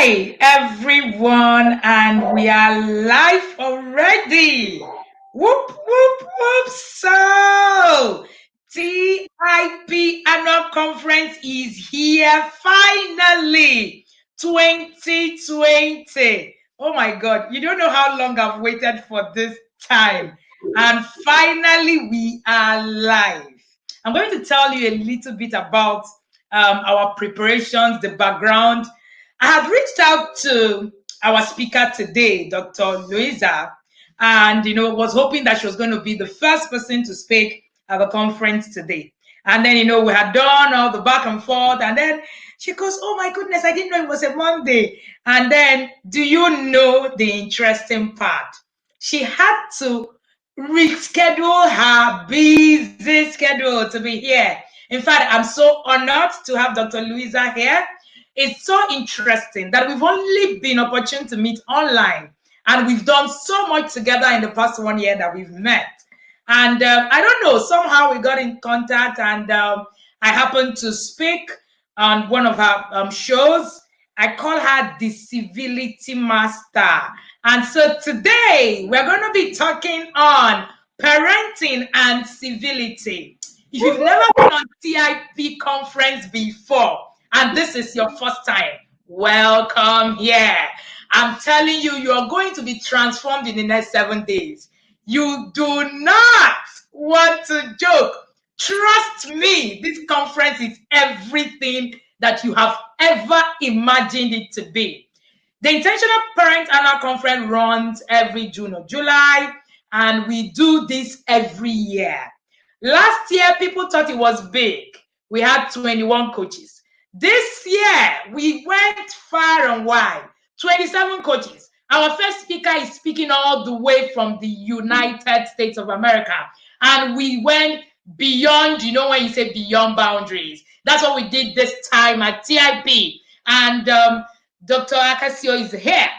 Hi, everyone, and we are live already. Whoop, whoop, whoop. So, TIP Annual Conference is here finally. 2020. Oh my God, you don't know how long I've waited for this time. And finally, we are live. I'm going to tell you a little bit about our preparations, the background. I had reached out to our speaker today, Dr. Luiza, and was hoping that she was going to be the first person to speak at the conference today. And then we had done all the back and forth, and then she goes, "Oh my goodness, I didn't know it was a Monday." And then, do you know the interesting part? She had to reschedule her busy schedule to be here. In fact, I'm so honored to have Dr. Luiza here. It's so interesting that we've only been opportune to meet online, and we've done so much together in the past 1 year that we've met. And I don't know, somehow we got in contact, and I happened to speak on one of her shows. I call her the Civility Master. And so today we're going to be talking on parenting and civility. If you've never been on TIP conference before, and this is your first time, welcome here. I'm telling you, you are going to be transformed in the next 7 days. You do not want to joke. Trust me, this conference is everything that you have ever imagined it to be. The Intentional Parent Annual Conference runs every June or July, and we do this every year. Last year, people thought it was big. We had 21 coaches. This year, we went far and wide. 27 coaches. Our first speaker is speaking all the way from the United States of America. And we went beyond, when you say beyond boundaries. That's what we did this time at TIP. And Dr. Akasio is here.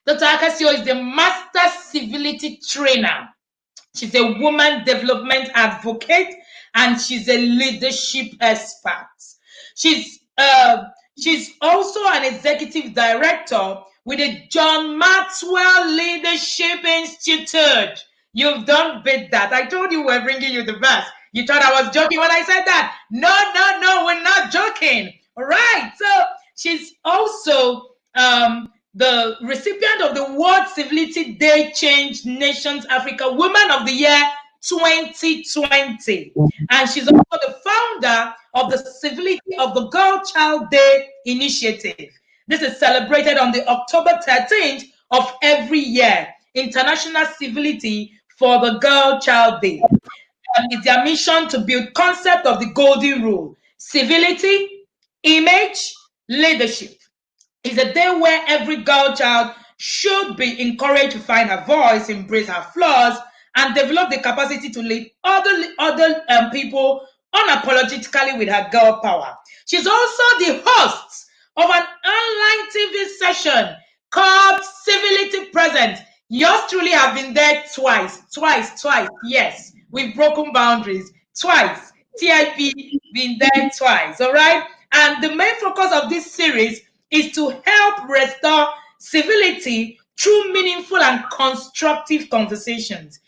Dr. Akasio is the Master Civility Trainer. She's a woman development advocate, and she's a leadership expert. She's also an executive director with the John Maxwell Leadership Institute. You've done beat that. I told you we're bringing you the best. You thought I was joking when I said that. No, we're not joking. All right. So she's also the recipient of the World Civility Day Change Nations Africa Woman of the Year 2020. And she's also the founder of the Civility of the Girl Child Day Initiative. This is celebrated on the October 13th of every year, International Civility for the Girl Child Day. It's their mission to build concept of the golden rule: civility, image, leadership. It's a day where every girl child should be encouraged to find her voice, embrace her flaws, and develop the capacity to lead other people unapologetically with her girl power. She's also the host of an online TV session called Civility Present. Yours truly have been there twice. Yes, we've broken boundaries twice. TIP been there twice. All right. And the main focus of this series is to help restore civility through meaningful and constructive conversations.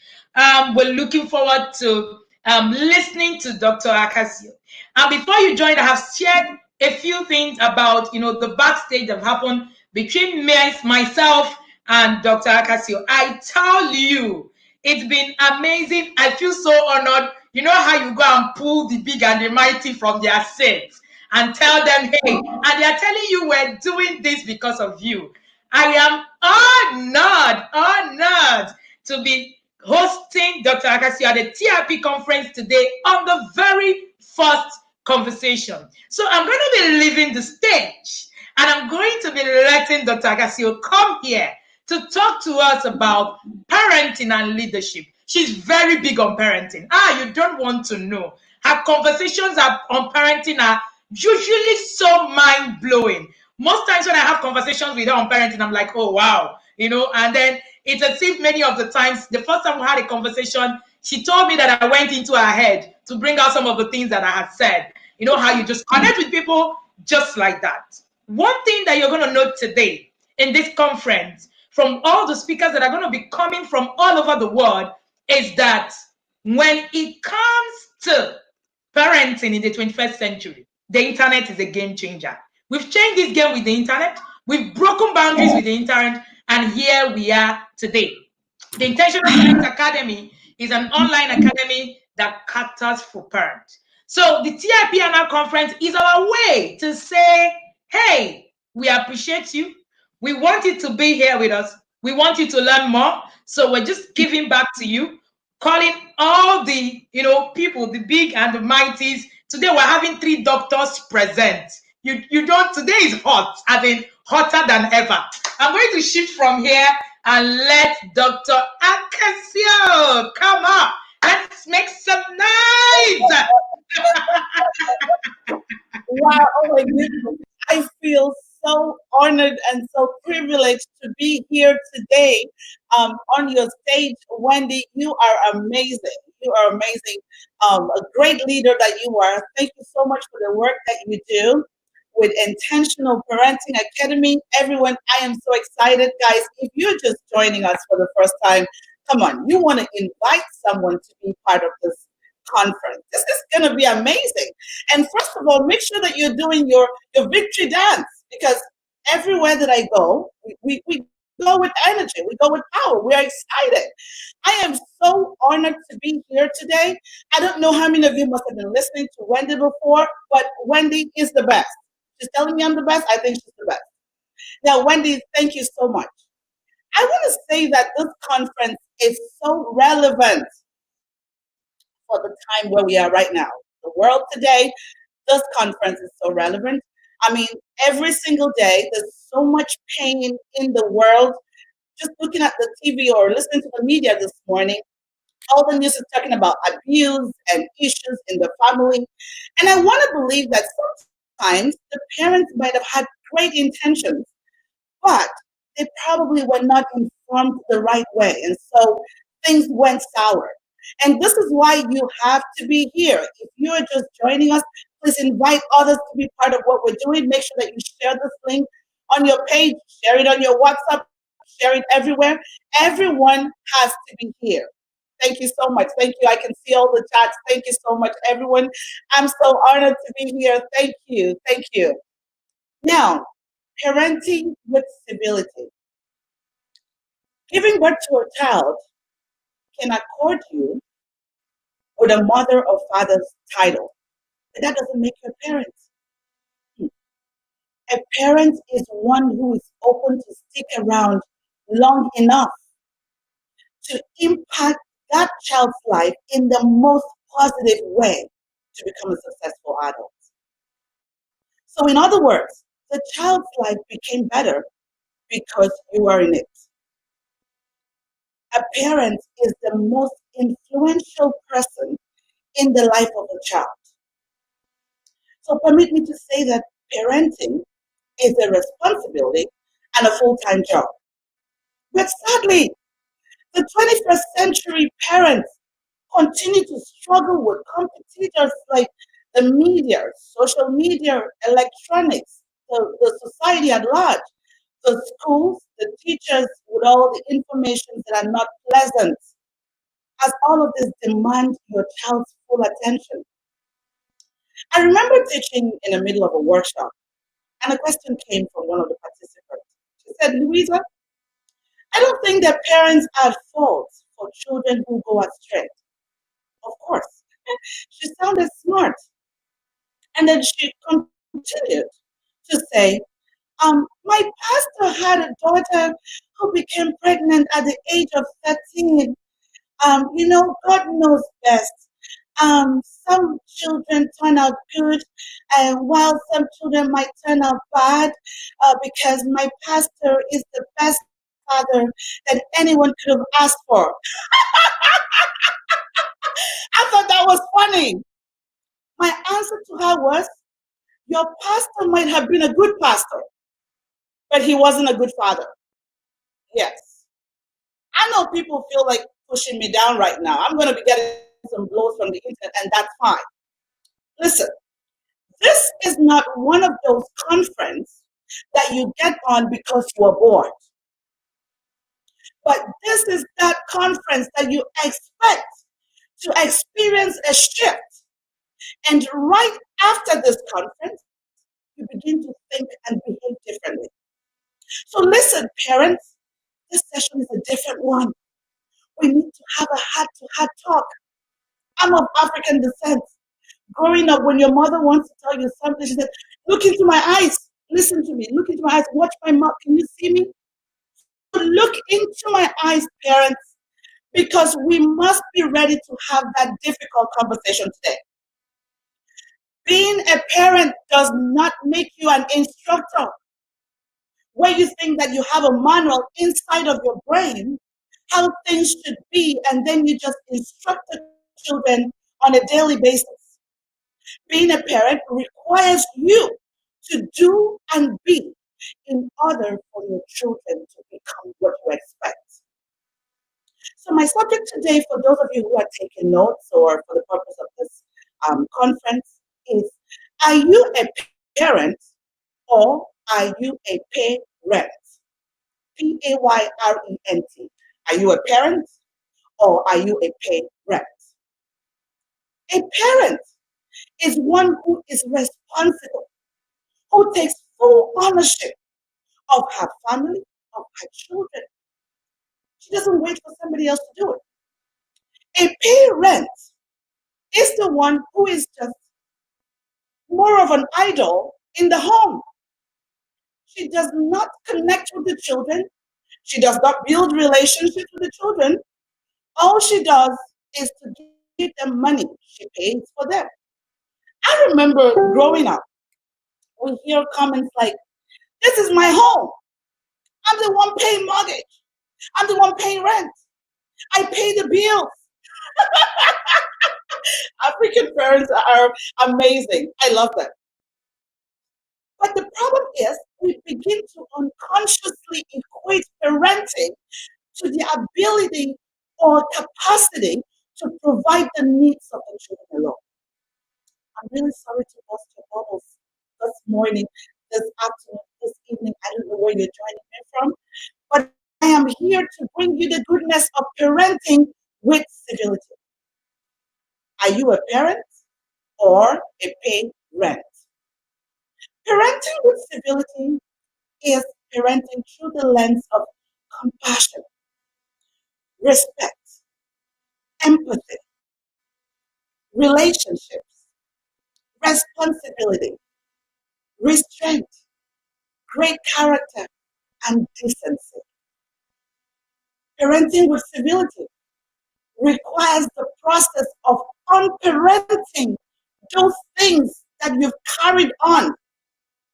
We're looking forward to listening to Dr. Akasio. And before you join, I have shared a few things about the backstage that happened between myself and Dr. Akasio. I tell you, it's been amazing. I feel so honored. You know how you go and pull the big and the mighty from their seats and tell them, hey, and they're telling you we're doing this because of you. I am honored to be hosting Dr. Akasio at the TIP conference today on the very first conversation. So I'm going to be leaving the stage, and I'm going to be letting Dr. Akasio come here to talk to us about parenting and leadership. She's very big on parenting. You don't want to know. Her conversations on parenting are usually so mind-blowing. Most times when I have conversations with her on parenting, I'm like, oh, wow. And then it's as if many of the times, the first time we had a conversation, she told me that I went into her head to bring out some of the things that I had said. You know how you just connect with people just like that. one thing that you're going to note today in this conference from all the speakers that are going to be coming from all over the world is that when it comes to parenting in the 21st century, the internet is a game changer. We've changed this game with the internet, we've broken boundaries with the internet, and here we are today. The Intentional Parent Academy is an online academy that caters for parents. So the TIP annual conference is our way to say, hey, we appreciate you. We want you to be here with us. We want you to learn more. So we're just giving back to you, calling all the people, the big and the mighties. Today we're having 3 doctors present. You don't today is hot, as in hotter than ever. I'm going to shift from here and let Dr. Akasio come up. Let's make some noise. Wow, oh my goodness. I feel so honored and so privileged to be here today on your stage. Wendy, you are amazing. You are amazing. A great leader that you are. Thank you so much for the work that you do with Intentional Parenting Academy. Everyone, I am so excited. Guys, if you're just joining us for the first time, come on, you want to invite someone to be part of this conference. This is going to be amazing. And first of all, make sure that you're doing your victory dance, because everywhere that I go, we go with energy, we go with power, we are excited. I am so honored to be here today. I don't know how many of you must have been listening to Wendy before, but Wendy is the best. She's telling me I'm the best. I think she's the best. Now, Wendy, thank you so much. I want to say that this conference is so relevant for the time where we are right now. The world today, this conference is so relevant. I mean, every single day, there's so much pain in the world. Just looking at the TV or listening to the media this morning, all the news is talking about abuse and issues in the family. And I want to believe that sometimes the parents might have had great intentions, but they probably were not informed the right way. And so things went sour. And this is why you have to be here. If you're just joining us, please invite others to be part of what we're doing. Make sure that you share this link on your page, share it on your WhatsApp, share it everywhere. Everyone has to be here. Thank you so much. Thank you. I can see all the chats. Thank you so much, everyone. I'm so honored to be here. Thank you. Thank you. Now, parenting with civility. Giving birth to a child can accord you with a mother or father's title, but that doesn't make you a parent. A parent is one who is open to stick around long enough to impact that child's life in the most positive way to become a successful adult. So, in other words, the child's life became better because you are in it. A parent is the most influential person in the life of a child. So permit me to say that parenting is a responsibility and a full-time job. But sadly, the 21st century parents continue to struggle with competitors like the media, social media, electronics, the society at large, the schools, the teachers with all the information that are not pleasant, as all of this demand your child's full attention. I remember teaching in the middle of a workshop, and a question came from one of the participants. She said, Louisa, I don't think that parents are at fault for children who go astray. Of course. She sounded smart. And then she continued to say, my pastor had a daughter who became pregnant at the age of 13. God knows best. Some children turn out good, and while some children might turn out bad, because my pastor is the best father that anyone could have asked for. I thought that was funny. My answer to her was, your pastor might have been a good pastor, but he wasn't a good father. Yes. I know people feel like pushing me down right now. I'm going to be getting some blows from the internet, and that's fine. Listen, this is not one of those conferences that you get on because you are bored. But this is that conference that you expect to experience a shift. And right after this conference, you begin to think and behave differently. So listen, parents, this session is a different one. We need to have a heart-to-heart talk. I'm of African descent. Growing up, when your mother wants to tell you something, she said, look into my eyes. Listen to me. Look into my eyes. Watch my mouth. Can you see me? So look into my eyes, parents, because we must be ready to have that difficult conversation today. Being a parent does not make you an instructor, where you think that you have a manual inside of your brain how things should be, and then you just instruct the children on a daily basis. Being a parent requires you to do and be in order for your children to become what you expect. So my subject today, for those of you who are taking notes or for the purpose of this conference, is: are you a parent or are you a parent? P-A-Y-R-E-N-T. Are you a parent or are you a parent? A parent is one who is responsible, who takes full ownership of her family, of her children. She doesn't wait for somebody else to do it. A parent is the one who is just more of an idol in the home. She does not connect with the children. She does not build relationships with the children. All she does is to give them money. She pays for them. I remember growing up, we hear comments like, this is my home. I'm the one paying mortgage. I'm the one paying rent. I pay the bills. African parents are amazing. I love them. But the problem is we begin to unconsciously equate parenting to the ability or capacity to provide the needs of the children alone. I'm really sorry to bust your bubbles this morning, this afternoon, this evening. I don't know where you're joining me from, but I am here to bring you the goodness of parenting with civility. Are you a parent or a parent? Parenting with civility is parenting through the lens of compassion, respect, empathy, relationships, responsibility, restraint, great character, and decency. Parenting with civility requires the process of unparenting those things that you've carried on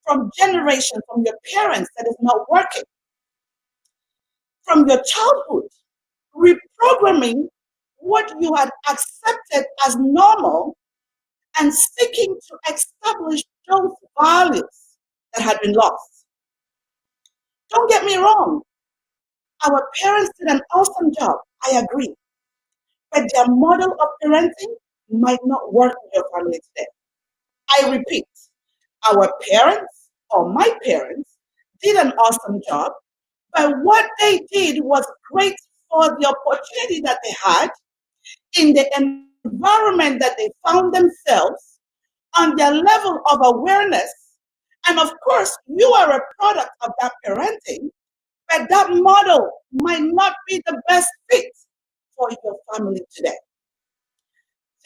from generation, from your parents that is not working, from your childhood, reprogramming what you had accepted as normal and seeking to establish those values that had been lost. Don't get me wrong, our parents did an awesome job, I agree, but their model of parenting might not work with your family today. I repeat, our parents or my parents did an awesome job, but what they did was great for the opportunity that they had in the environment that they found themselves, on their level of awareness. And of course, you are a product of that parenting, but that model might not be the best fit for your family today.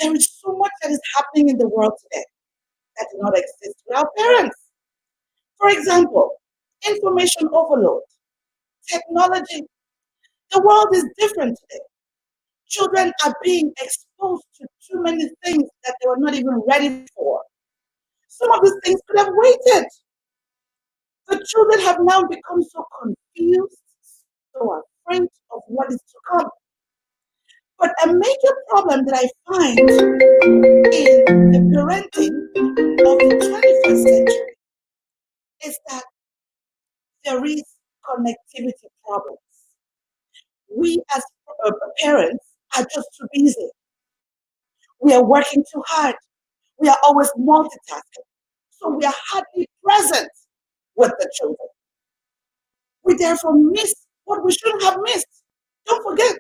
There is so much that is happening in the world today that did not exist with our parents. For example, information overload, technology. The world is different today. Children are being exposed to too many things that they were not even ready for. Some of these things could have waited. The children have now become so confused, so afraid of what is to come. But a major problem that I find in the parenting of the 21st century is that there is connectivity problems. We as parents are just too busy. We are working too hard. We are always multitasking. So we are hardly present with the children. We therefore miss what we shouldn't have missed. Don't forget,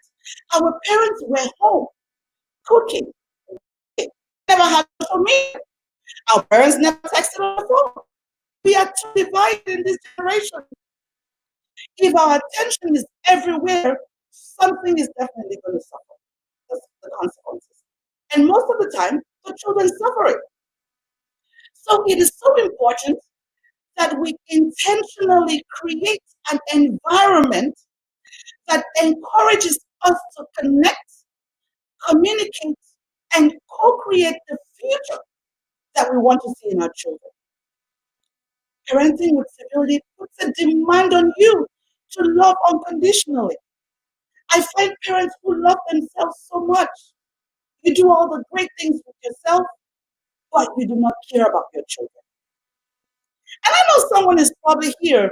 our parents were home cooking, working, never had social media. Our parents never texted on the phone. We are too divided in this generation. If our attention is everywhere, something is definitely going to suffer. That's the consequences. And most of the time, the children suffer it. So it is so important that we intentionally create an environment that encourages us to connect, communicate, and co-create the future that we want to see in our children. Parenting with civility puts a demand on you to love unconditionally. I find parents who love themselves so much. You do all the great things with yourself, but you do not care about your children. And I know someone is probably here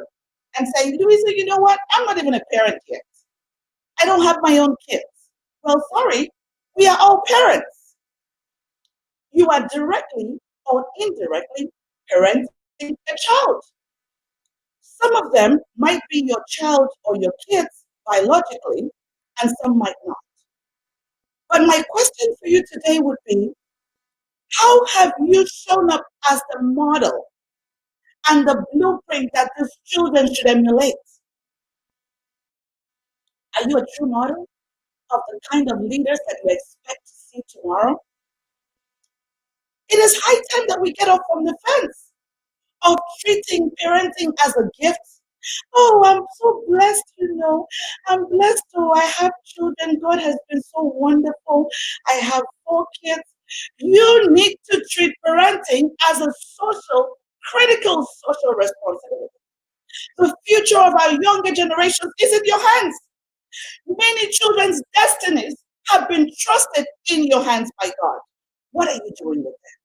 and saying, Louisa, you know what? I'm not even a parent yet. I don't have my own kids. Well, sorry, we are all parents. You are directly or indirectly parenting a child. Some of them might be your child or your kids biologically, and some might not. But my question for you today would be, how have you shown up as the model and the blueprint that these children should emulate? Are you a true model of the kind of leaders that you expect to see tomorrow? It is high time that we get off from the fence of treating parenting as a gift. Oh, I'm so blessed, you know. I'm blessed. Oh, I have children. God has been so wonderful. I have 4 kids. You need to treat parenting as a critical social responsibility. The future of our younger generations is in your hands. Many children's destinies have been trusted in your hands by God. What are you doing with them?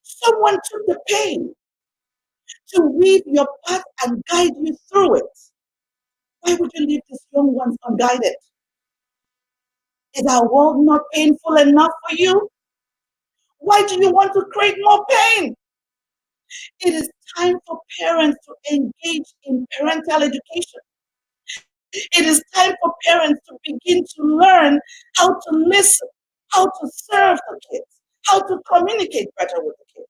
Someone took the pain to weave your path and guide you through it. Why would you leave these young ones unguided? Is our world not painful enough for you? Why do you want to create more pain? It is time for parents to engage in parental education. It is time for parents to begin to learn how to listen, how to serve the kids, how to communicate better with the kids.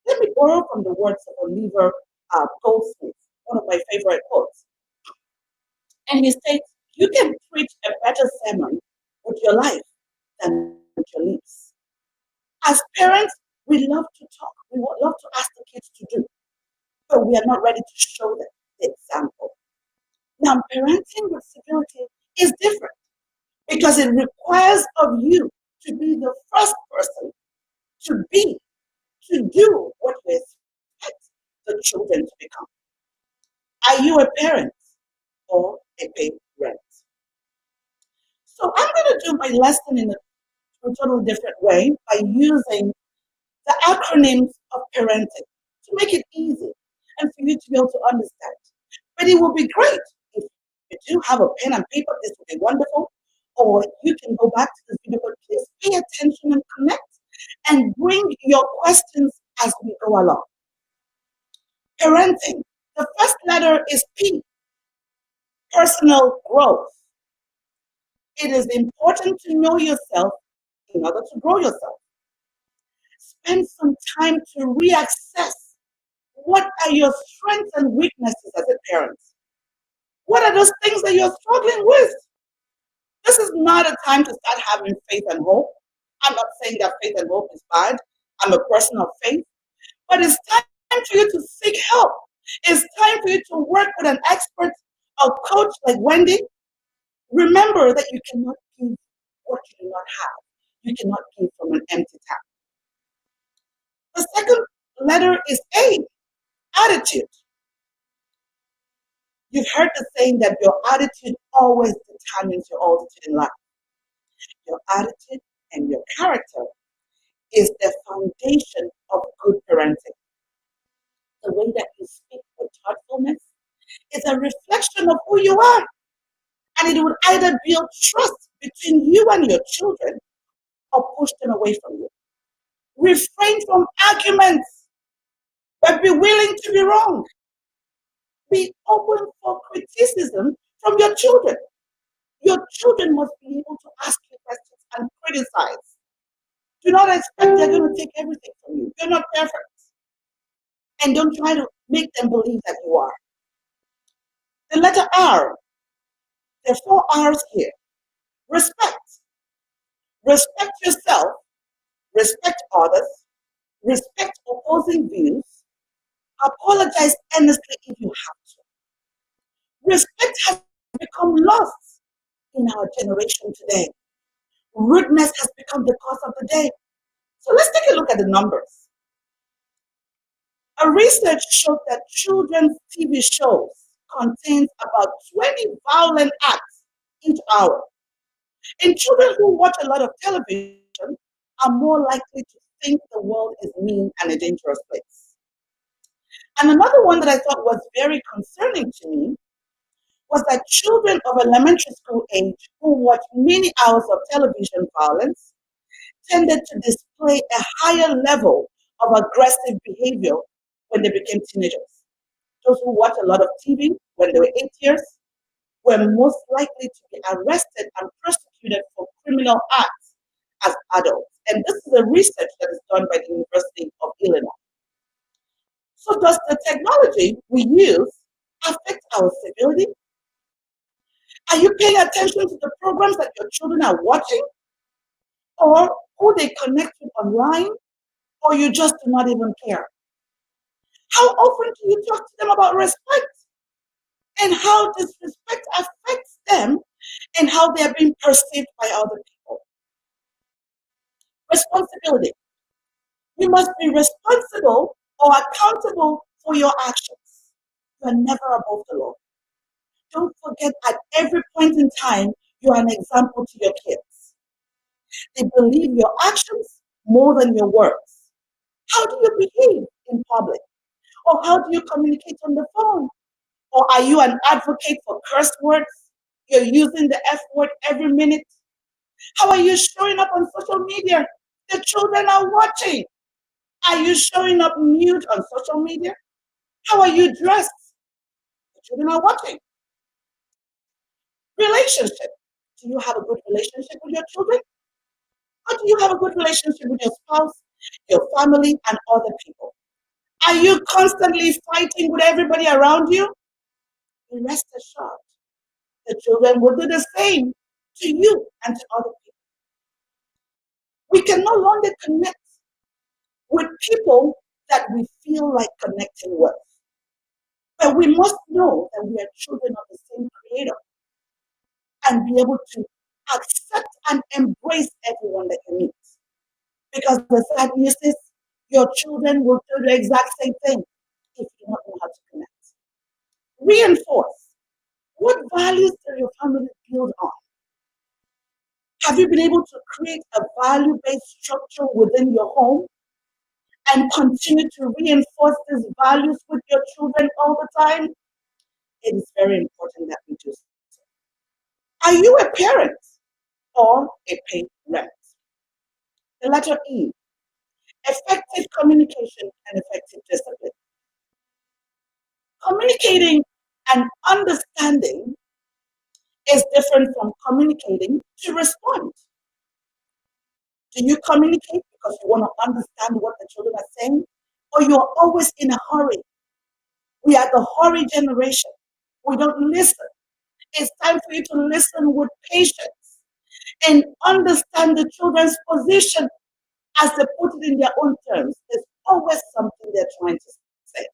Let me borrow from the words of Oliver Goldsmith, one of my favorite quotes. And he states, you can preach a better sermon with your life than with your lips. As parents, we love to talk. We would love to ask the kids to do, but we are not ready to show them the example. Now, parenting with civility is different because it requires of you to be the first person to be, to do what you expect the children to become. Are you a parent or a parent? So I'm going to do my lesson in a totally different way by using the acronyms of parenting to make it easy and for you to be able to understand. But it will be great if you do have a pen and paper. This will be wonderful. Or you can go back to this video, but please pay attention and connect and bring your questions as we go along. Parenting. The first letter is P, personal growth. It is important to know yourself in order to grow yourself. Spend some time to reassess what are your strengths and weaknesses as a parent. What are those things that you're struggling with? This is not a time to start having faith and hope. I'm not saying that faith and hope is bad. I'm a person of faith. But it's time for you to seek help. It's time for you to work with an expert, a coach like Wendy. Remember that you cannot give what you do not have. You cannot give from an empty tap. The second letter is A, attitude. You've heard the saying that your attitude always determines your altitude in life. Your attitude and your character is the foundation of good parenting. The way that you speak with thoughtfulness is a reflection of who you are. And it would either build trust between you and your children or push them away from you. Refrain from arguments. but be willing to be wrong. Be open for criticism from your children. Your children must be able to ask you questions and criticize. Do not expect they're going to take everything from you. You're not perfect. And don't try to make them believe that you are. The letter R, there are four R's here. Respect. Respect yourself, respect others, respect opposing views, apologize earnestly if you have to. Respect has become lost in our generation today. Rudeness has become the cause of the day. So let's take a look at the numbers. A research showed that children's TV shows contains about 20 violent acts each hour. And children who watch a lot of television are more likely to think the world is mean and a dangerous place. And another one that I thought was very concerning to me was that children of elementary school age who watch many hours of television violence tended to display a higher level of aggressive behavior when they became teenagers. Those who watch a lot of TV when they were 8 years were most likely to be arrested and prosecuted for criminal acts as adults. And this is a research that is done by the University of Illinois. So does the technology we use affect our civility? Are you paying attention to the programs that your children are watching or who they connect with online, or you just do not even care? How often do you talk to them about respect and how this respect affects them and how they are being perceived by other people? Responsibility. You must be responsible or accountable for your actions. You are never above the law. Don't forget at every point in time, you are an example to your kids. They believe your actions more than your words. How do you behave in public? Or how do you communicate on the phone? Or are you an advocate for curse words? You're using the F word every minute. How are you showing up on social media? The children are watching. Are you showing up nude on social media? How are you dressed? The children are watching. Relationship. Do you have a good relationship with your children? Or do you have a good relationship with your spouse, your family, and other people? Are you constantly fighting with everybody around you? Rest assured, the children will do the same to you and to other people. We can no longer connect with people that we feel like connecting with. But we must know that we are children of the same creator and be able to accept and embrace everyone that you meet. Because the sad news is your children will do the exact same thing if you don't know how to connect. Reinforce. What values does your family build on? Have you been able to create a value-based structure within your home and continue to reinforce these values with your children all the time? It is very important that we do so. Are you a parent or a paid rent? The letter E, effective communication and effective discipline. Communicating and understanding is different from communicating to respond. Do you communicate because you want to understand what the children are saying? Or you are always in a hurry? We are the hurry generation. We don't listen. It's time for you to listen with patience and understand the children's position as they put it in their own terms. There's always something they're trying to say.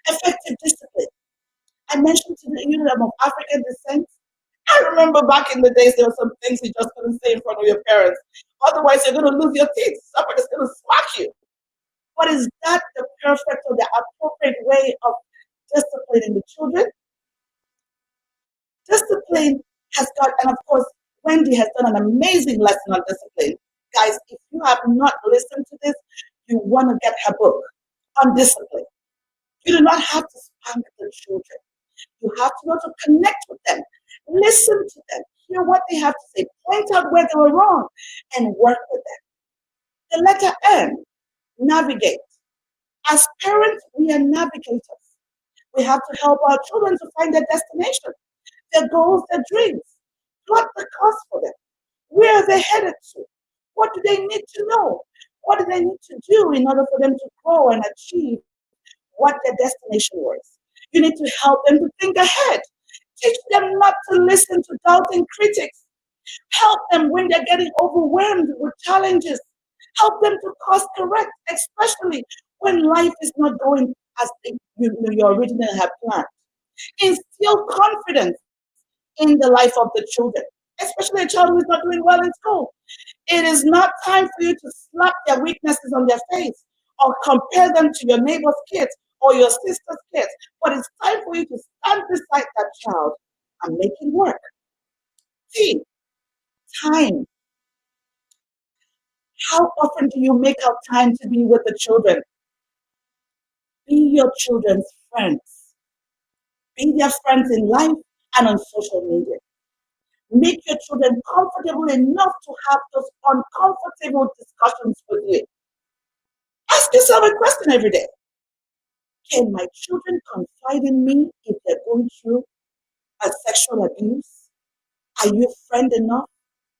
Effective discipline. I mentioned to the unit of African descent. I remember back in the days there were some things you just couldn't say in front of your parents. Otherwise, you're going to lose your teeth. Somebody's going to smack you. But is that the perfect or the appropriate way of disciplining the children? Discipline has got, and of course, Wendy has done an amazing lesson on discipline. Guys, if you have not listened to this, you want to get her book on discipline. You do not have to spank the children. You have to be able to connect with them, listen to them, hear what they have to say, point out where they were wrong, and work with them. The letter N, navigate. As parents, we are navigators. We have to help our children to find their destination, their goals, their dreams. Plot the course for them. Where are they headed to? What do they need to know? What do they need to do in order for them to grow and achieve what their destination was? You need to help them to think ahead. Teach them not to listen to doubting critics. Help them when they're getting overwhelmed with challenges. Help them to course correct, especially when life is not going as you originally had planned. Instill confidence in the life of the children, especially a child who is not doing well in school. It is not time for you to slap their weaknesses on their face or compare them to your neighbor's kids or your sister's kids, but it's time for you to stand beside that child and make it work. See, time. How often do you make out time to be with the children? Be your children's friends. Be their friends in life and on social media. Make your children comfortable enough to have those uncomfortable discussions with you. Ask yourself a question every day. Can my children confide in me if they're going through a sexual abuse? Are you friend enough?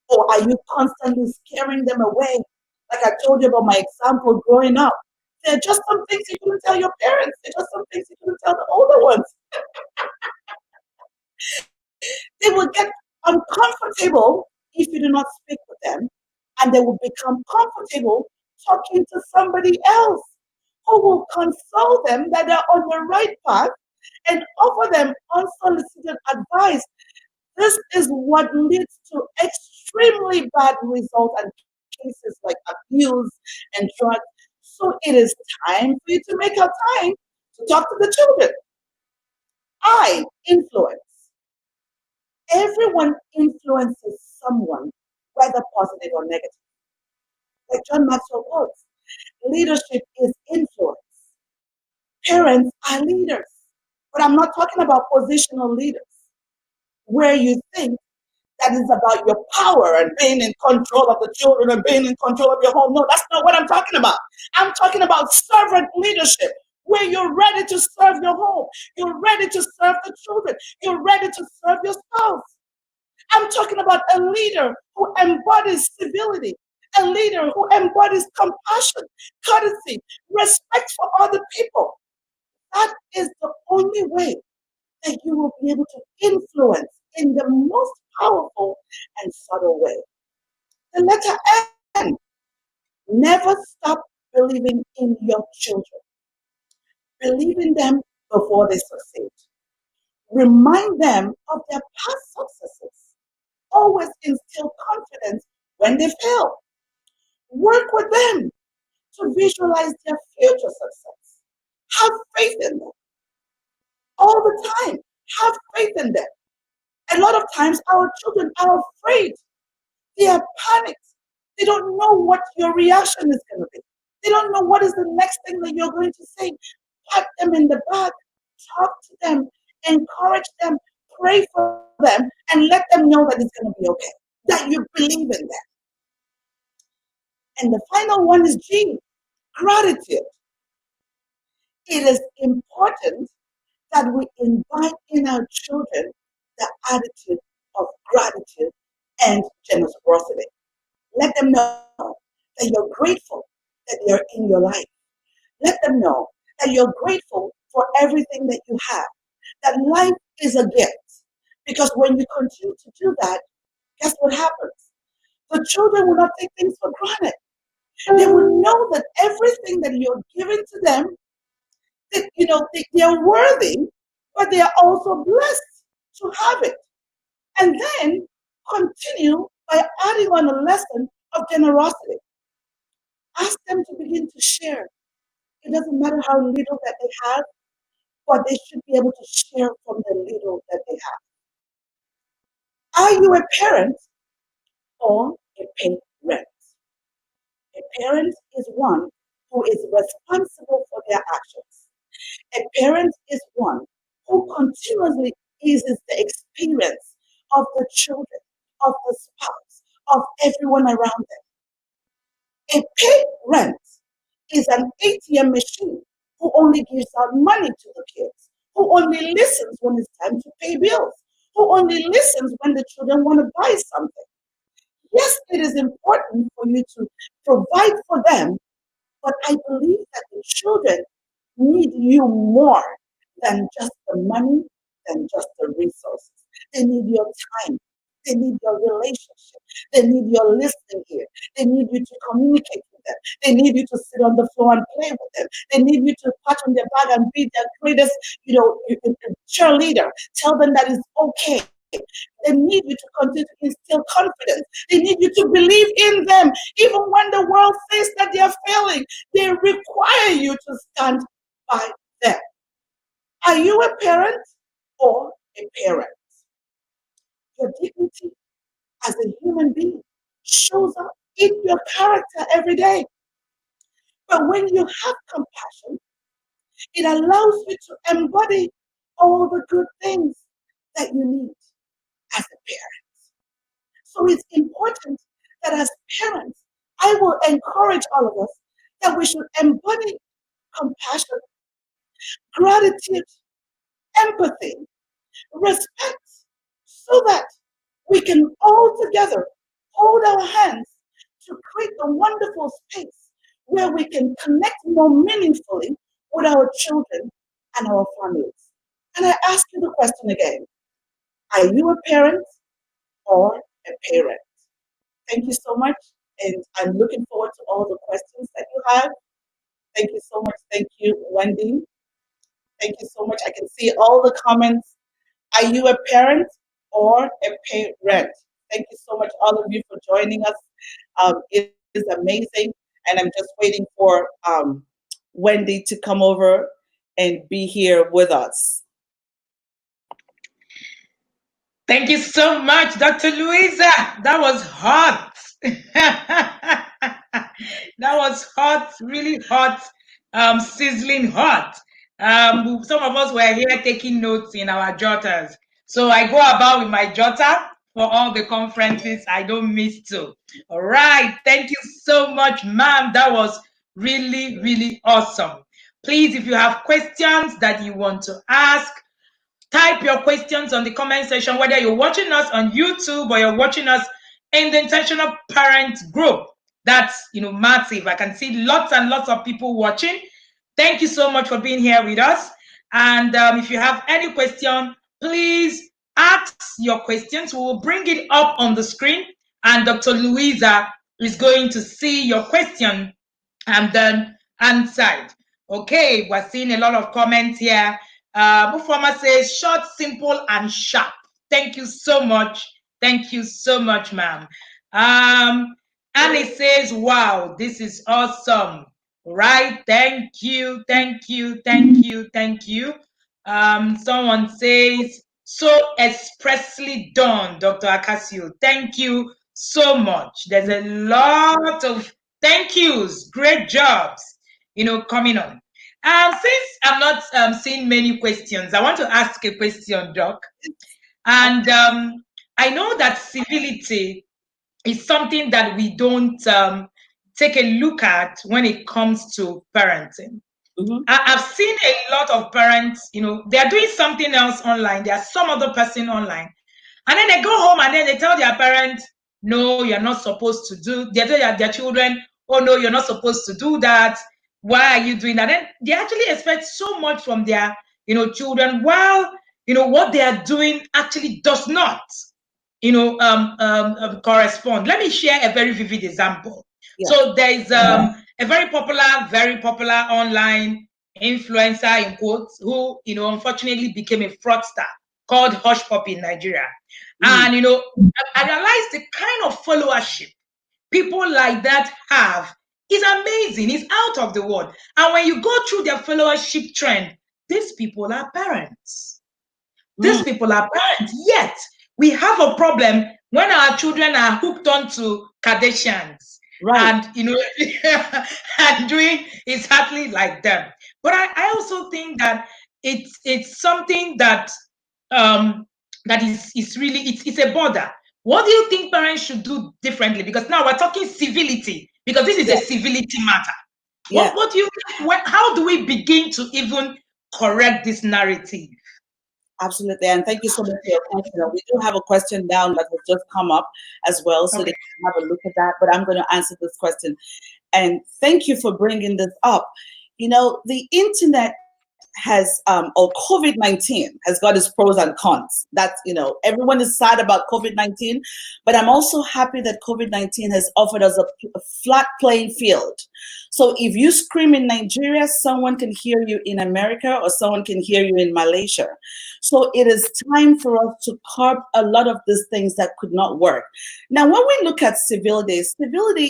Or are you constantly scaring them away? Like I told you about my example growing up. There are just some things you couldn't tell your parents. There are just some things you couldn't tell the older ones. They will get uncomfortable if you do not speak with them, and they will become comfortable talking to somebody else who will console them that they're on the right path and offer them unsolicited advice. This is what leads to extremely bad results and cases like abuse and drugs. So it is time for you to make a time to talk to the children. I influence. Everyone influences someone, whether positive or negative. Like John Maxwell quotes, leadership is influence. Parents are leaders. But I'm not talking about positional leaders where you think that is about your power and being in control of the children and being in control of your home. No, that's not what I'm talking about. I'm talking about servant leadership where you're ready to serve your home. You're ready to serve the children. You're ready to serve your spouse. I'm talking about a leader who embodies civility, a leader who embodies compassion, courtesy, respect for other people. That is the only way that you will be able to influence in the most powerful and subtle way. The letter N. Never stop believing in your children. Believe in them before they succeed. Remind them of their past successes. Always instill confidence when they fail. Work with them to visualize their future success. Have faith in them all the time. Have faith in them. A lot of times, our children are afraid. They are panicked. They don't know what your reaction is going to be. They don't know what is the next thing that you're going to say. Pat them in the back, talk to them, encourage them, pray for them, and let them know that it's going to be okay, that you believe in them. And the final one is G, gratitude. It is important that we invite in our children the attitude of gratitude and generosity. Let them know that you're grateful that they're in your life. Let them know that you're grateful for everything that you have, that life is a gift. Because when you continue to do that, guess what happens? The children will not take things for granted. They will know that everything that you're giving to them, that they're worthy, but they are also blessed to have it. And then continue by adding on a lesson of generosity. Ask them to begin to share. It doesn't matter how little that they have, but they should be able to share from the little that they have. Are you a parent or a parent? A parent is one who is responsible for their actions. A parent is one who continuously eases the experience of the children, of the spouse, of everyone around them. A parent is an ATM machine who only gives out money to the kids, who only listens when it's time to pay bills, who only listens when the children want to buy something. Yes, it is important for you to provide for them, but I believe that the children need you more than just the money, than just the resources. They need your time. They need your relationship. They need your listening ear. They need you to communicate with them. They need you to sit on the floor and play with them. They need you to pat on their back and be their greatest, cheerleader. Tell them that it's okay. They need you to continue to instill confidence. They need you to believe in them. Even when the world says that they are failing, they require you to stand by them. Are you a parent or a parent? Your dignity as a human being shows up in your character every day. But when you have compassion, it allows you to embody all the good things that you need as a parent. So it's important that as parents, I will encourage all of us that we should embody compassion, gratitude, empathy, respect, so that we can all together hold our hands to create a wonderful space where we can connect more meaningfully with our children and our families. And I ask you the question again, are you a parent or a parent? Thank you so much. And I'm looking forward to all the questions that you have. Thank you so much. Thank you, Wendy. Thank you so much. I can see all the comments. Are you a parent or a parent? Thank you so much, all of you, for joining us. It is amazing. And I'm just waiting for Wendy to come over and be here with us. Thank you so much, Dr. Luiza. That was hot. That was hot, really hot, sizzling hot. Some of us were here taking notes in our jotters. So I go about with my jotter for all the conferences. I don't miss to. All right. Thank you so much, ma'am. That was really, really awesome. Please, if you have questions that you want to ask, type your questions on the comment section, whether you're watching us on YouTube or you're watching us in the Intentional Parent group. That's, massive. I can see lots and lots of people watching. Thank you so much for being here with us. And if you have any question, please ask your questions. We will bring it up on the screen, and Dr. Luiza is going to see your question and then answered. Okay, we're seeing a lot of comments here. Mufama says, short, simple, and sharp. Thank you so much. Thank you so much, ma'am. Annie says, wow, this is awesome. Right? Thank you, thank you, thank you, thank you. Someone says, so expressly done, Dr. Akasio. Thank you so much. There's a lot of thank yous, great jobs, coming on. Since I'm not seeing many questions, I want to ask a question, Doc. And I know that civility is something that we don't take a look at when it comes to parenting. I've seen a lot of parents, they're doing something else online. There's some other person online. And then they go home and then they tell their parents, no, you're not supposed to do. They tell their children, oh, no, you're not supposed to do that. Why are you doing that? And they actually expect so much from their, children, while, what they are doing actually does not, correspond. Let me share a very vivid example. Yeah. So there is a very popular online influencer, in quotes, who, unfortunately became a fraudster called Hush Puppy in Nigeria. And, I realized the kind of followership people like that have is amazing. It's out of the world. And when you go through their followership trend, these people are parents. These people are parents. Yet, we have a problem when our children are hooked onto Kardashians. Right. And, and doing exactly like them. But I also think that it's something that that is really, it's a border. What do you think parents should do differently? Because now we're talking civility, because this is a civility matter. Yeah, What do you, how do we begin to even correct this narrative? absolutely. And thank you so much for your question. We do have a question down that has just come up as well, so they Okay. can have a look at that. But I'm going to answer this question. And thank you for bringing this up. The internet or COVID-19 has got its pros and cons. Everyone is sad about COVID-19, but I'm also happy that COVID-19 has offered us a flat playing field. So if you scream in Nigeria, someone can hear you in America, or someone can hear you in Malaysia. So it is time for us to curb a lot of these things that could not work. Now, when we look at civility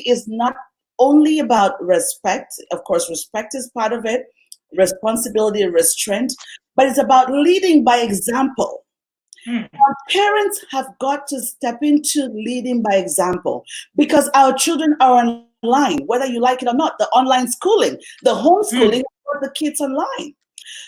is not only about respect. Of course, respect is part of it, responsibility, restraint, but it's about leading by example. Hmm. Our parents have got to step into leading by example, because our children are online, whether you like it or not. The online schooling, the homeschooling, Hmm. for the kids online.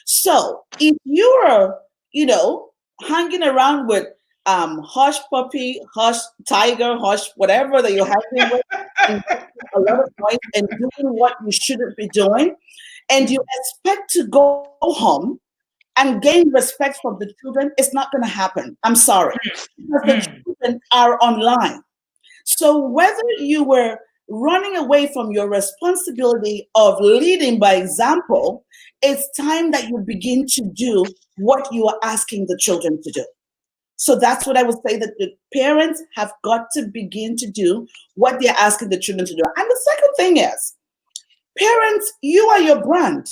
So if you're, you know, hanging around with hush puppy, hush tiger, hush whatever that you're hanging with, and making a lot of noise and doing what you shouldn't be doing, and you expect to go home and gain respect from the children, it's not going to happen. I'm sorry. Because the Hmm. children are online. So whether you were running away from your responsibility of leading by example, it's time that you begin to do what you are asking the children to do. So that's what I would say, that the parents have got to begin to do what they're asking the children to do. And the second thing is, parents, you are your brand.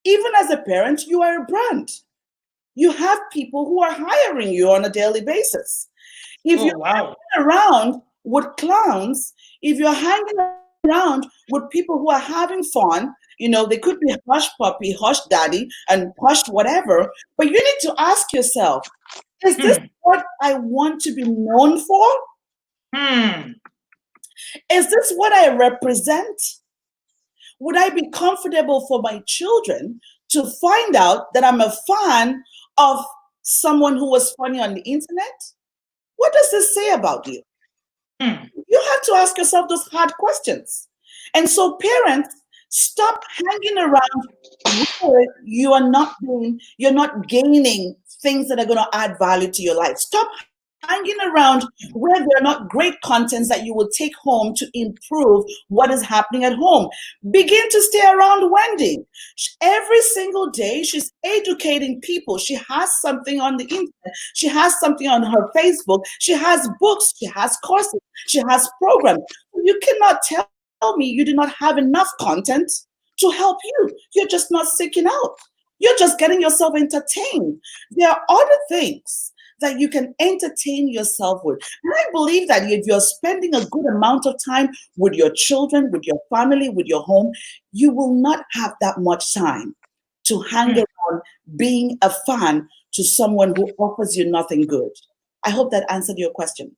Even as a parent, you are a brand. You have people who are hiring you on a daily basis. If you're Oh, wow. hanging around with clowns, if you're hanging around with people who are having fun, they could be hush puppy, hush daddy, and hush whatever, but you need to ask yourself, is this Hmm. what I want to be known for? Hmm. Is this what I represent? Would I be comfortable for my children to find out that I'm a fan of someone who was funny on the internet? What does this say about you? Hmm. You have to ask yourself those hard questions. And so, parents, stop hanging around where you're not gaining things that are going to add value to your life. Stop hanging around where there are not great contents that you will take home to improve what is happening at home. Begin to stay around Wendy. Every single day, she's educating people. She has something on the internet. She has something on her Facebook. She has books. She has courses. She has programs. You cannot tell me you do not have enough content to help you. You're just not seeking out. You're just getting yourself entertained. There are other things that you can entertain yourself with. And I believe that if you're spending a good amount of time with your children, with your family, with your home, you will not have that much time to hang Hmm. around being a fan to someone who offers you nothing good. I hope that answered your question.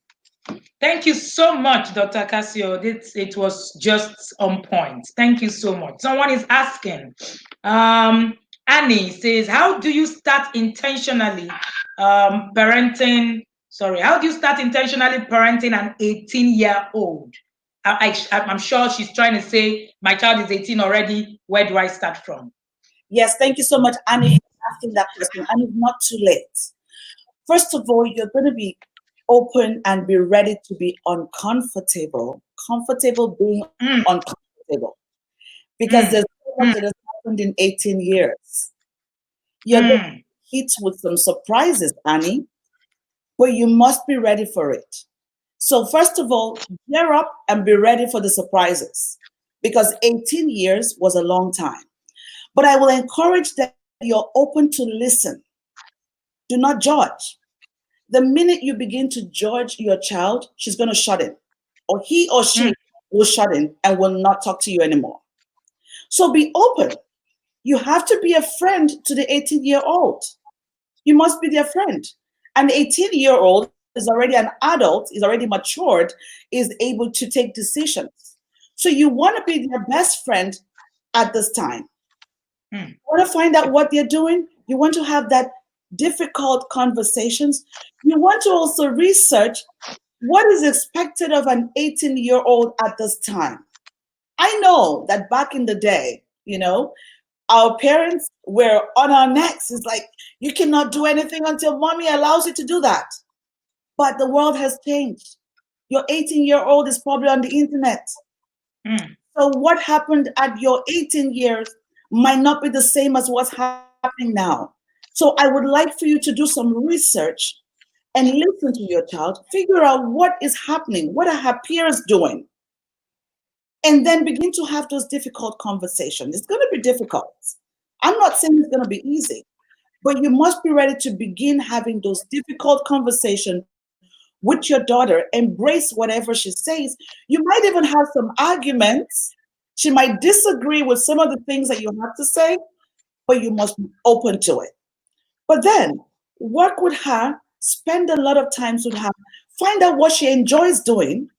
Thank you so much, Dr. Casio. It was just on point. Thank you so much. Someone is asking, Annie says, how do you start intentionally parenting? Sorry, how do you start intentionally parenting an 18-year-old? I'm sure she's trying to say, my child is 18 already. Where do I start from? Yes, thank you so much, Annie, for asking that question. And it's not too late. First of all, you're going to be open and be ready to be uncomfortable, comfortable being Mm, uncomfortable, because there's mm, so much that has happened in 18 years. You're going mm, to hit with some surprises, Annie, but you must be ready for it. So, first of all, gear up and be ready for the surprises, because 18 years was a long time. But I will encourage that you're open to listen. Do not judge. The minute you begin to judge your child, she's going to shut in, or he or mm, she will shut in and will not talk to you anymore. So be open. You have to be a friend to the 18-year-old. You must be their friend. An 18-year-old is already an adult, is already matured, is able to take decisions. So you want to be their best friend at this time. mm. You want to find out what they're doing. You want to have that difficult conversations. You want to also research what is expected of an 18-year-old at this time. I know that back in the day, our parents were on our necks. It's like, you cannot do anything until mommy allows you to do that. But the world has changed. Your 18-year-old is probably on the internet. Mm. So what happened at your 18 years might not be the same as what's happening now. So I would like for you to do some research and listen to your child, figure out what is happening, what are her peers doing, and then begin to have those difficult conversations. It's going to be difficult. I'm not saying it's going to be easy, but you must be ready to begin having those difficult conversations with your daughter. Embrace whatever she says. You might even have some arguments. She might disagree with some of the things that you have to say, but you must be open to it. But then work with her, spend a lot of times with her, find out what she enjoys doing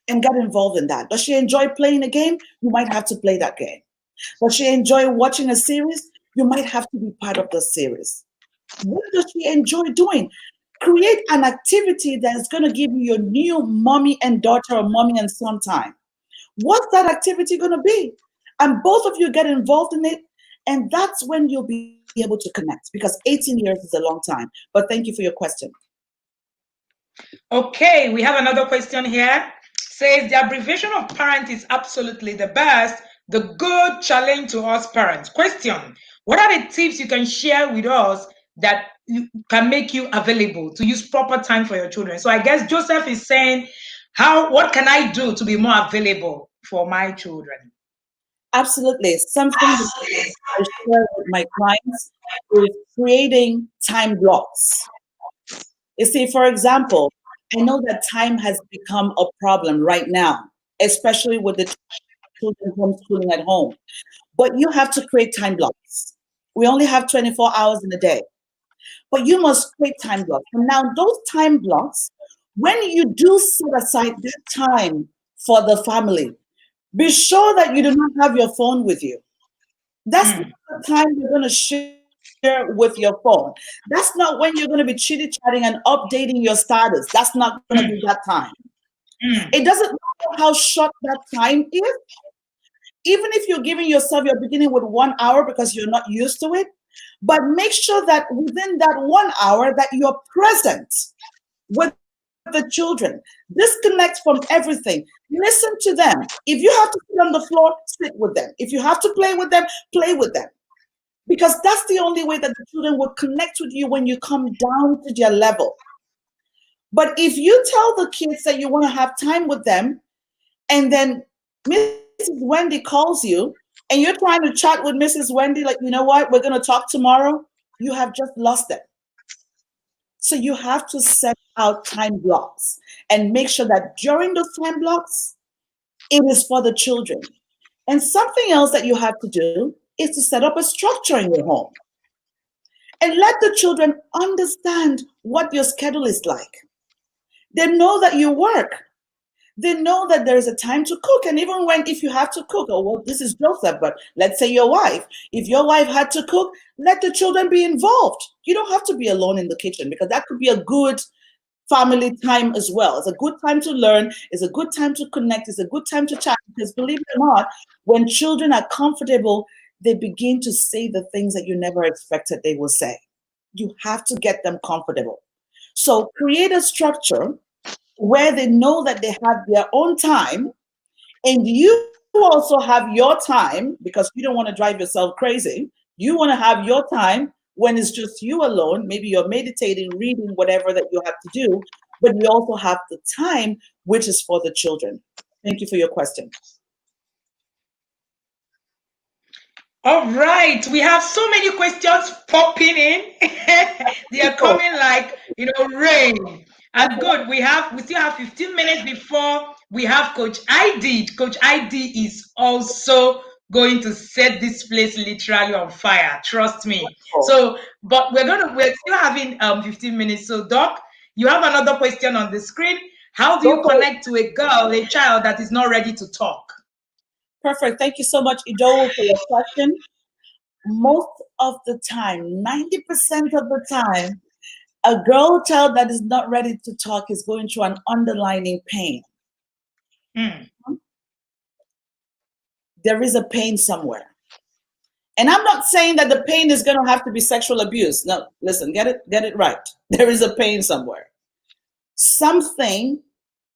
and get involved in that. Does she enjoy playing a game? You might have to play that game. Does she enjoy watching a series? You might have to be part of the series. What does she enjoy doing? Create an activity that is going to give you your new mommy and daughter or mommy and son time. What's that activity going to be? And both of you get involved in it. And that's when you'll be able to connect, because 18 years is a long time. But thank you for your question. Okay, we have another question here. Says the abbreviation of parent is absolutely the best. The good challenge to us parents. Question: what are the tips you can share with us that can make you available to use proper time for your children? So I guess Joseph is saying, what can I do to be more available for my children? Absolutely. Something that I share with my clients is creating time blocks. You see, for example, I know that time has become a problem right now, especially with the children homeschooling at home. But you have to create time blocks. We only have 24 hours in a day, but you must create time blocks. And now, those time blocks, when you do set aside that time for the family, be sure that you do not have your phone with you. That's not Mm, the time you're going to share with your phone. That's not when you're going to be chitty chatting and updating your status. That's not going to be that mm, time. It mm, doesn't matter how short that time is. Even if you're giving yourself, you're beginning with 1 hour because you're not used to it. But make sure that within that 1 hour that you're present with the children. Disconnect from everything. Listen to them. If you have to sit on the floor, sit with them. If you have to play with them, play with them. Because that's the only way that the children will connect with you when you come down to their level. But if you tell the kids that you want to have time with them, and then Mrs. Wendy calls you, and you're trying to chat with Mrs. Wendy, like, you know what, we're going to talk tomorrow, you have just lost them. So you have to set out time blocks and make sure that during those time blocks, it is for the children. And something else that you have to do is to set up a structure in your home and let the children understand what your schedule is like. They know that you work. They know that there is a time to cook. And even when, if you have to cook, oh, well, this is Joseph, but let's say your wife, if your wife had to cook, let the children be involved. You don't have to be alone in the kitchen, because that could be a good family time as well. It's a good time to learn. It's a good time to connect. It's a good time to chat. Because believe it or not, when children are comfortable, they begin to say the things that you never expected they will say. You have to get them comfortable. So create a structure where they know that they have their own time, and you also have your time, because you don't want to drive yourself crazy. You want to have your time when it's just you alone. Maybe you're meditating, reading, whatever that you have to do, but you also have the time which is for the children. Thank you for your question. All right, we have so many questions popping in. They are So, coming like, rain. And good, we still have 15 minutes before we have Coach ID. Coach ID is also going to set this place literally on fire. Trust me. So, but we're still having 15 minutes. So, Doc, you have another question on the screen. How do go you for it. connect to a girl, a child that is not ready to talk? Perfect. Thank you so much, Idol, for your question. Most of the time, 90% of the time, a girl child that is not ready to talk is going through an underlying pain. Hmm. there is a pain somewhere. And I'm not saying that the pain is going to have to be sexual abuse. No, listen, get it right. There is a pain somewhere. Something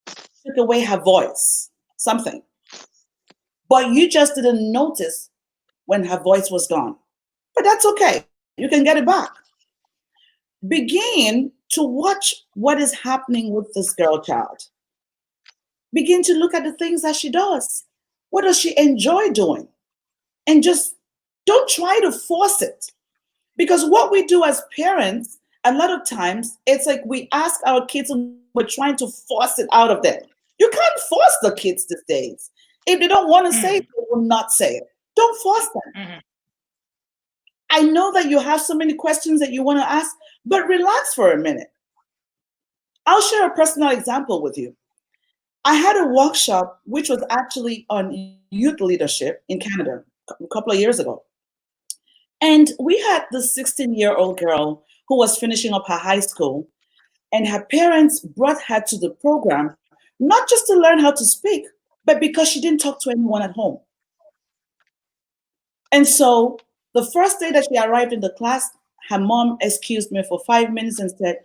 took away her voice. Something. But you just didn't notice when her voice was gone. But that's okay. You can get it back. Begin to watch what is happening with this girl child. Begin to look at the things that she does. What does she enjoy doing? And just don't try to force it. Because what we do as parents, a lot of times, it's like we ask our kids and we're trying to force it out of them. You can't force the kids these days. If they don't want to say it, they will not say it. Don't force them. I know that you have so many questions that you want to ask, but relax for a minute. I'll share a personal example with you. I had a workshop which was actually on youth leadership in Canada a couple of years ago. And we had this 16-year-old girl who was finishing up her high school, and her parents brought her to the program, not just to learn how to speak, but because she didn't talk to anyone at home. And so the first day that she arrived in the class, her mom excused me for 5 minutes and said,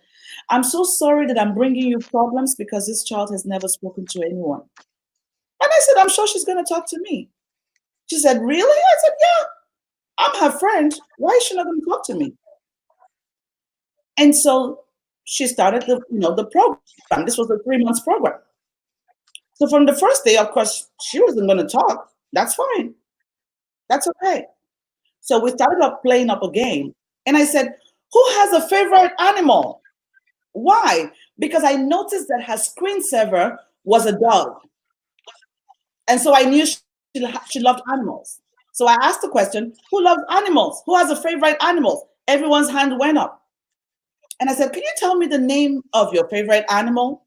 "I'm so sorry that I'm bringing you problems because this child has never spoken to anyone." And I said, "I'm sure she's going to talk to me." She said, "Really?" I said, "Yeah, I'm her friend. Why is she not going to talk to me?" And so she started the program. This was a 3 months program. So from the first day, of course, she wasn't going to talk. That's fine. That's okay. So we started up playing up a game. And I said, "Who has a favorite animal?" Why? Because I noticed that her screensaver was a dog. And so I knew she loved animals. So I asked the question, who loves animals? Who has a favorite animal? Everyone's hand went up. And I said, "Can you tell me the name of your favorite animal?"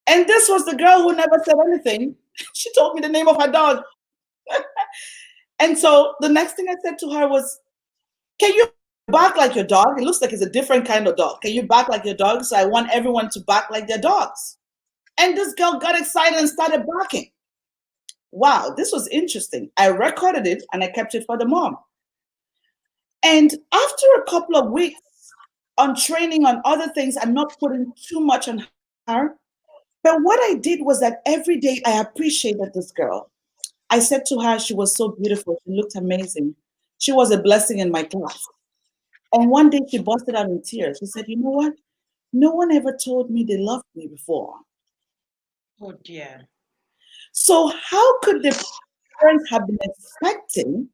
And this was the girl who never said anything. She told me the name of her dog. And so the next thing I said to her was, "Can you bark like your dog? It looks like it's a different kind of dog. Can you bark like your dog?" So I want everyone to bark like their dogs. And this girl got excited and started barking. Wow, this was interesting. I recorded it and I kept it for the mom. And after a couple of weeks on training on other things and not putting too much on her, but what I did was that every day I appreciated this girl. I said to her, she was so beautiful. She looked amazing. She was a blessing in my class. And one day she busted out in tears. She said, "You know what? No one ever told me they loved me before." Oh dear. So how could the parents have been expecting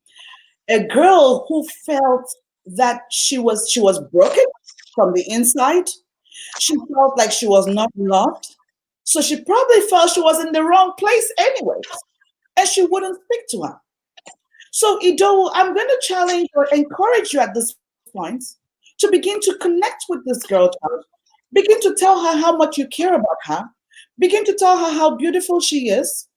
a girl who felt that she was broken from the inside? She felt like she was not loved. So she probably felt she was in the wrong place anyways. And she wouldn't speak to her. So Ido, I'm going to challenge or encourage you at this point to begin to connect with this girl child. Begin to tell her how much you care about her. Begin to tell her how beautiful she is.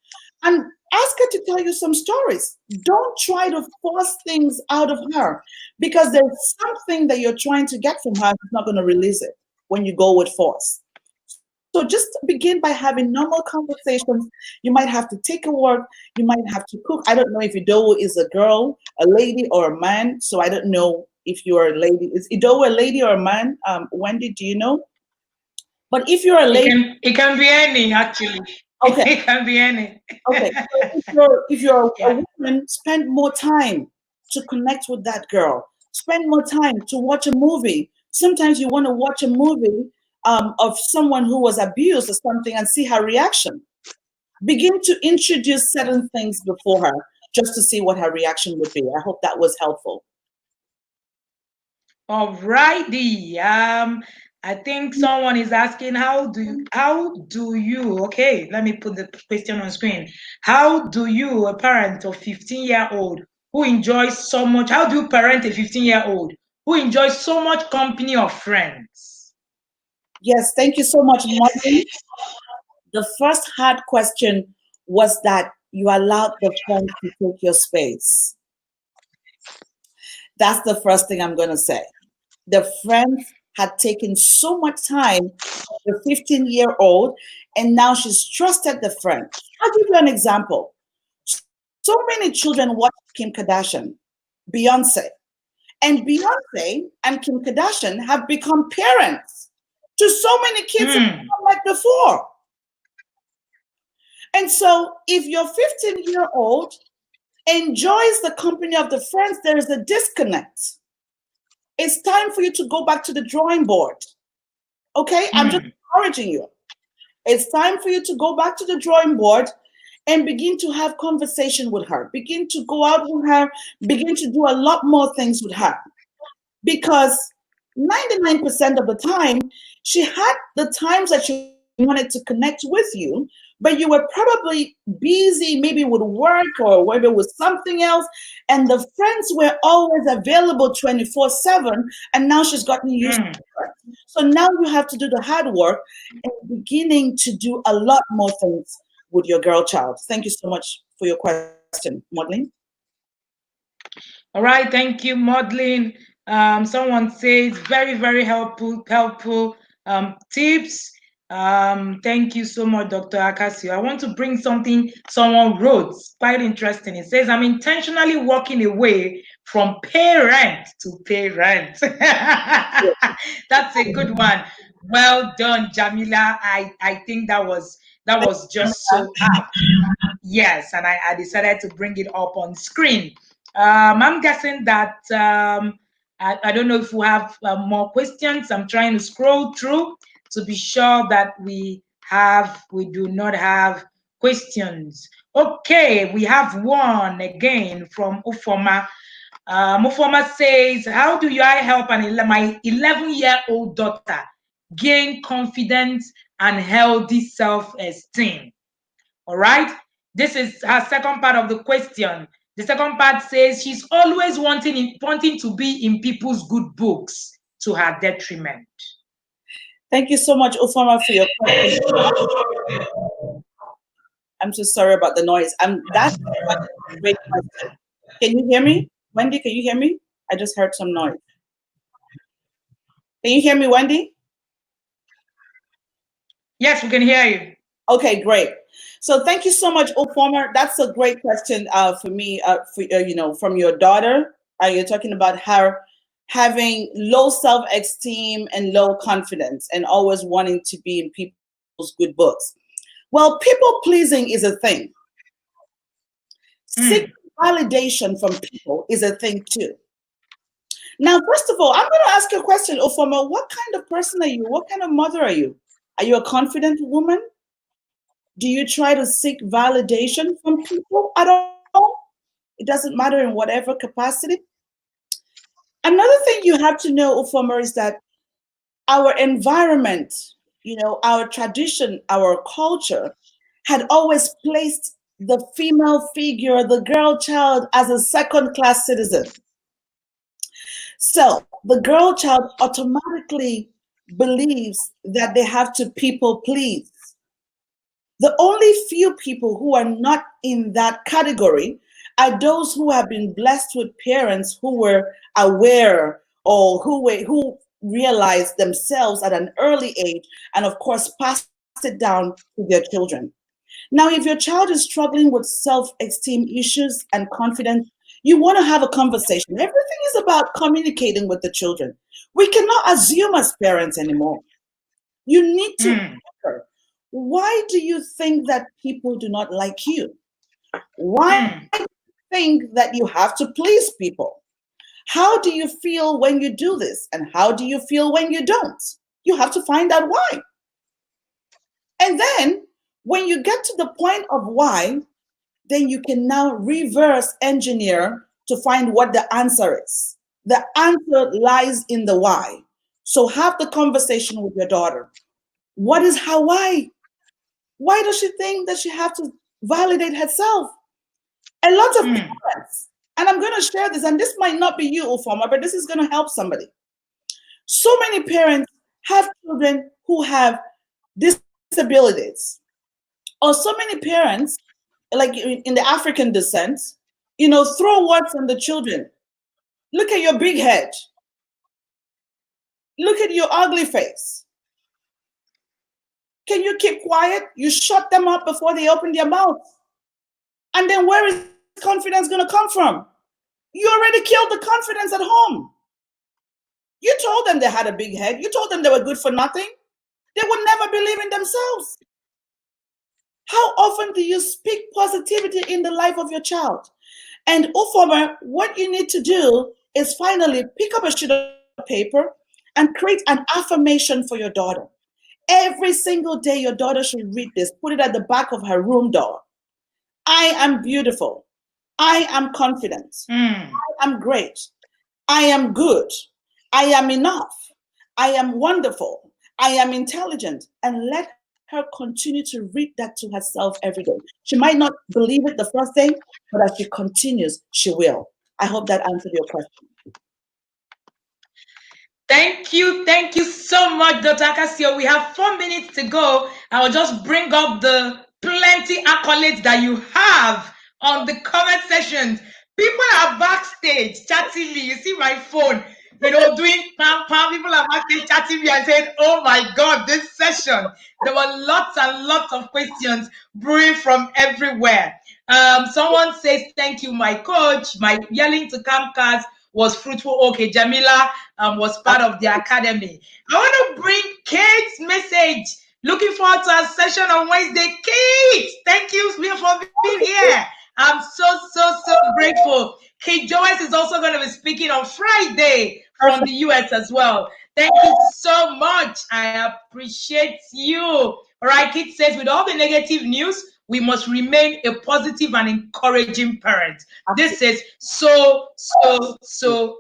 And ask her to tell you some stories. Don't try to force things out of her because there's something that you're trying to get from her that's not going to release it when you go with force. So just begin by having normal conversations. You might have to take a walk. You might have to cook. I don't know if Idowu is a girl, a lady, or a man. So I don't know if you're a lady. Is Idowu a lady or a man? Wendy, do you know? But if you're a lady, It can be any actually. okay, It can be any. okay. So if you're a Yeah. woman, spend more time to connect with that girl. Spend more time to watch a movie. Sometimes you want to watch a movie of someone who was abused or something and see her reaction. Begin to introduce certain things before her just to see what her reaction would be. I hope that was helpful. Alrighty. I think someone is asking how do you okay, let me put the question on screen. How do you, a parent of 15-year-old who enjoys so much, how do you parent a 15-year-old who enjoys so much company of friends? Yes, thank you so much, Martin. The first hard question was that you allowed the friends to take your space. That's the first thing I'm going to say. The friends had taken so much time, the 15-year-old, and now she's trusted the friend. I'll give you an example. So many children watch Kim Kardashian, Beyonce, and Beyonce and Kim Kardashian have become parents to so many kids Mm. like before. And so if your 15-year-old enjoys the company of the friends, there is a disconnect. It's time for you to go back to the drawing board. Okay? I'm just Mm. encouraging you. It's time for you to go back to the drawing board and begin to have conversation with her. Begin to go out with her. Begin to do a lot more things with her. Because 99% of the time, she had the times that she wanted to connect with you, but you were probably busy, maybe with work or whether with something else, and the friends were always available 24/7, and now she's gotten used Mm. to it. So now you have to do the hard work and beginning to do a lot more things with your girl child. Thank you so much for your question, Maudlin. All right, thank you, modeling. Someone says very, very helpful tips. Thank you so much, Dr. Akasio. I want to bring something someone wrote, quite interesting. It says, I'm intentionally walking away from parent to parent. That's a good one. Well done, Jamila. I think that was just so apt. Yes, and I decided to bring it up on screen. I'm guessing that I don't know if we have more questions. I'm trying to scroll through to be sure that we do not have questions. Okay, we have one again from Ufoma. Ufoma says, "How do I help my 11-year-old daughter gain confidence and healthy self-esteem?" All right. This is her second part of the question. The second part says she's always wanting to be in people's good books to her detriment. Thank you so much, Ufoma, for your question. I'm so sorry about the noise. That's a great question. Can you hear me? Wendy, can you hear me? I just heard some noise. Can you hear me, Wendy? Yes, we can hear you. Okay, great. So thank you so much, Ufoma. That's a great question for me, from your daughter. You're talking about her having low self-esteem and low confidence and always wanting to be in people's good books. Well, people pleasing is a thing. Seeking Mm. validation from people is a thing too. Now, first of all, I'm going to ask you a question, Ofoma. What kind of person are you? What kind of mother are you? Are you a confident woman? Do you try to seek validation from people at all? It doesn't matter in whatever capacity. Another thing you have to know, Ofoma, is that our environment, our tradition, our culture had always placed the female figure, the girl child, as a second-class citizen. So the girl child automatically believes that they have to people please. The only few people who are not in that category are those who have been blessed with parents who were aware or who realized themselves at an early age and of course passed it down to their children. Now, if your child is struggling with self-esteem issues and confidence, you want to have a conversation. Everything is about communicating with the children. We cannot assume as parents anymore. You need to Mm. answer. Why do you think that people do not like you? Why do Mm. you think that you have to please people? How do you feel when you do this? And how do you feel when you don't? You have to find out why. And then when you get to the point of why, then you can now reverse engineer to find what the answer is. The answer lies in the why. So have the conversation with your daughter. What is her why? Why does she think that she has to validate herself? A lot of Mm. parents, and I'm going to share this, and this might not be you, Ufoma, but this is going to help somebody. So many parents have children who have disabilities, or so many parents, like in the African descent, throw words on the children. Look at your big head. Look at your ugly face. Can you keep quiet? You shut them up before they open their mouth. And then where is the confidence going to come from? You already killed the confidence at home. You told them they had a big head. You told them they were good for nothing. They would never believe in themselves. How often do you speak positivity in the life of your child? And Ufoma, what you need to do is finally pick up a sheet of paper and create an affirmation for your daughter. Every single day, your daughter should read this. Put it at the back of her room door. I am beautiful. I am confident. I am great. I am good. I am enough. I am wonderful. I am intelligent. And let her continue to read that to herself every day. She might not believe it the first day, but as she continues, she will. I hope that answered your question. Thank you so much, Dr. Akasio. We have 4 minutes to go. I will just bring up the plenty accolades that you have on the comment sections. People are backstage chatting me. You see my phone, doing pam pam. People are backstage chatting me and saying, "Oh my God, this session." There were lots and lots of questions brewing from everywhere. Someone says, "Thank you, my coach. My yelling to Camcast was fruitful." Okay, Jamila was part of the academy. I want to bring Kate's message. Looking forward to our session on Wednesday. Kate, thank you for being here. I'm so grateful. Kate Joyce is also going to be speaking on Friday from the US as well. Thank you so much. I appreciate you. All right, Kate says, with all the negative news, we must remain a positive and encouraging parent. This is so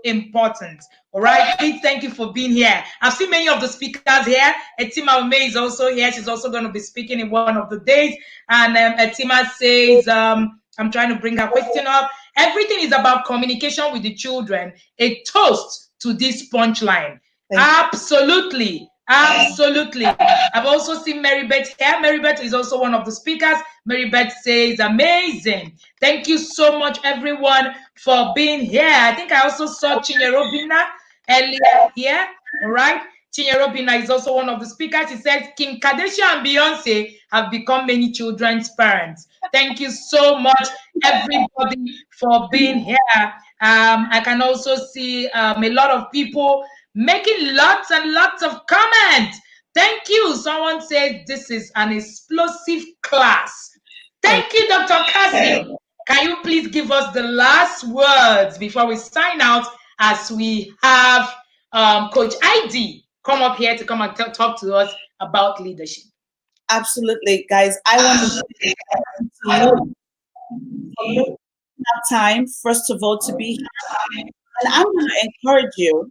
important. All right, Kate, thank you for being here. I've seen many of the speakers here. Etima Ome is also here. She's also going to be speaking in one of the days. And Etima says, I'm trying to bring her question up. Everything is about communication with the children. A toast to this punchline. Absolutely. Absolutely. I've also seen Mary Beth here. Mary Beth is also one of the speakers. Mary Beth says, amazing. Thank you so much, everyone, for being here. I think I also saw Chinyerobina earlier here. All right. Chinyerobina is also one of the speakers. She says, Kim Kardashian and Beyonce have become many children's parents. Thank you so much, everybody, for being here. I can also see a lot of people making lots and lots of comments. Thank you. Someone said this is an explosive class. Thank you, Dr. Akasio. Can you please give us the last words before we sign out, as we have Coach ID come up here to come and talk to us about leadership? Absolutely, guys. I want to take time, first of all, to be here. And I'm going to encourage you.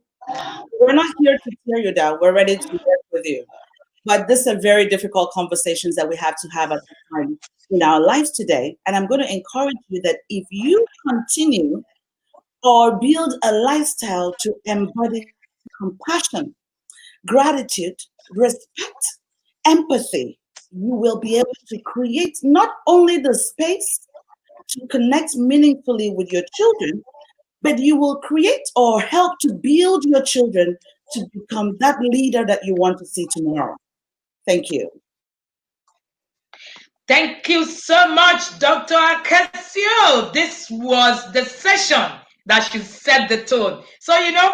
We're not here to tear you down. We're ready to work with you. But these are very difficult conversations that we have to have at the time in our lives today. And I'm going to encourage you that if you continue or build a lifestyle to embody compassion, gratitude, respect, empathy, you will be able to create not only the space to connect meaningfully with your children, but you will create or help to build your children to become that leader that you want to see tomorrow. Thank you. Thank you so much, Dr. Akasio. This was the session that should set the tone. So,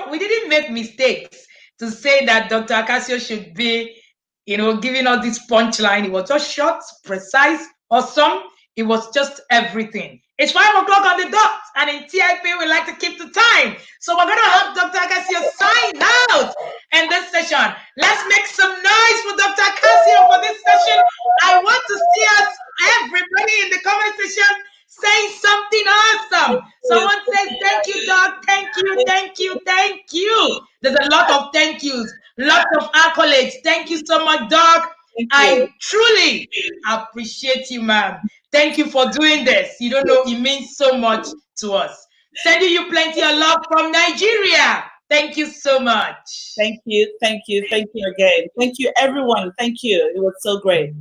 we didn't make mistakes to say that Dr. Akasio should be, giving us this punchline. It was just short, precise, awesome. It was just everything. It's 5 o'clock on the dot, and in TIP, we like to keep the time. So we're going to have Dr. Akasio sign out in this session. Let's make some noise for Dr. Akasio for this session. I want to see us, everybody in the comment section, saying something awesome. Someone says, thank you, Doc. Thank you, thank you, thank you. There's a lot of thank yous, lots of accolades. Thank you so much, Doc. I truly appreciate you, ma'am. Thank you for doing this. You don't know, it means so much to us. Sending you plenty of love from Nigeria. Thank you so much. Thank you. Thank you. Thank you again. Thank you, everyone. Thank you. It was so great.